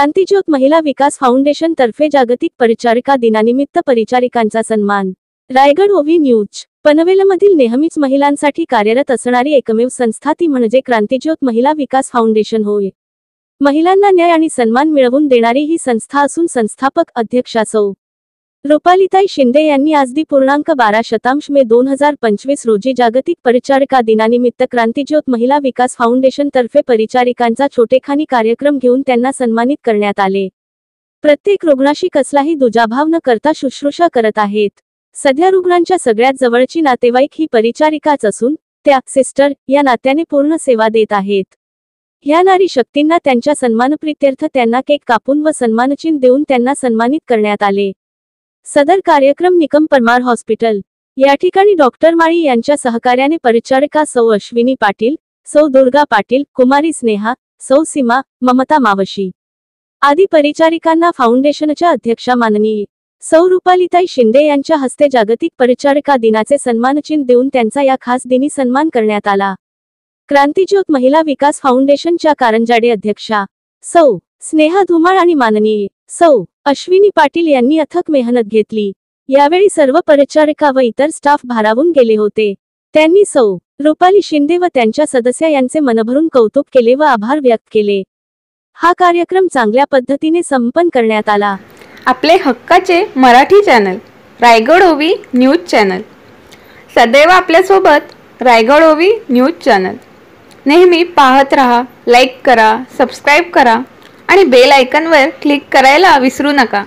क्रांतिज्योत महिला विकास फाउंडेशन तर्फे जागतिक परिचारिका दिनानिमित्त परिचारिकांचा सन्मान। रायगड ओवी न्यूज। पनवेलमधील नेहमीच महिलांसाठी कार्यरत असणारी एकमेव संस्था ती म्हणजे क्रांतिज्योत महिला विकास फाउंडेशन होय। महिलांना न्याय आणि सन्मान मिळवून देणारी ही संस्था असून संस्थापक अध्यक्षा सौ. रुपालीताई शिंदे यांनी आज दि. मे 2025 रोजी जागतिक परिचारिका दिनानिमित्त क्रांतिज्योत महिला विकास फाउंडेशन तर्फे परिचारिकांचा छोटेखानी कार्यक्रम घेऊन त्यांना सन्मानित करण्यात आले। प्रत्येक रुग्णाशी कसलाही दुजाभाव न करता शुश्रूषा करत आहेत। सध्या रुग्णांच्या सगळ्यात जवळची नातेवाईक ही परिचारिकाच असून त्या सिस्टर या नात्याने पूर्ण सेवा देत आहेत। ह्या नारी शक्तींना त्यांच्या सन्मानप्रीत्यर्थ त्यांना केक कापून व सन्मानचिन्ह देऊन त्यांना सन्मानित करण्यात आले। सदर कार्यक्रम निकम परमार हॉस्पिटल या ठिकाणी डॉक्टर माळी यांच्या सहकार्याने परिचारिका सौ अश्विनी पाटील, सौ दुर्गा पाटील, कुमारी स्नेहा, सौ सीमा, ममता मावशी आदी परिचारिकांना फाउंडेशनच्या अध्यक्षा माननीय सौ रुपालीताई शिंदे यांच्या हस्ते जागतिक परिचारिका दिनाचे सन्मानचिन्ह देऊन त्यांचा या खास दिनी सन्मान करण्यात आला। क्रांतिज्योत महिला विकास फाउंडेशनच्या कारंजाडे अध्यक्षा सौ. स्नेहा धुमाळ आणि माननीय सौ. अश्विनी पाटील यांनी अथक मेहनत घेतली। यावेळी सर्व परिचारिका व इतर स्टाफ भारावून गेले होते। त्यांनी सौ. रुपाली शिंदे व त्यांच्या सदस्या यांचे मनभरून कौतुक केले व आभार व्यक्त केले। हा कार्यक्रम चांगल्या पद्धतीने संपन्न करण्यात आला। आपले हक्काचे मराठी चॅनल रायगड ओवी न्यूज चॅनल सदैव आपल्यासोबत। रायगड ओवी न्यूज चॅनल नेहमी पाहत रहा, लाईक करा, सबस्क्राईब करा आणि बेल आयकॉनवर क्लिक करायला विसरू नका।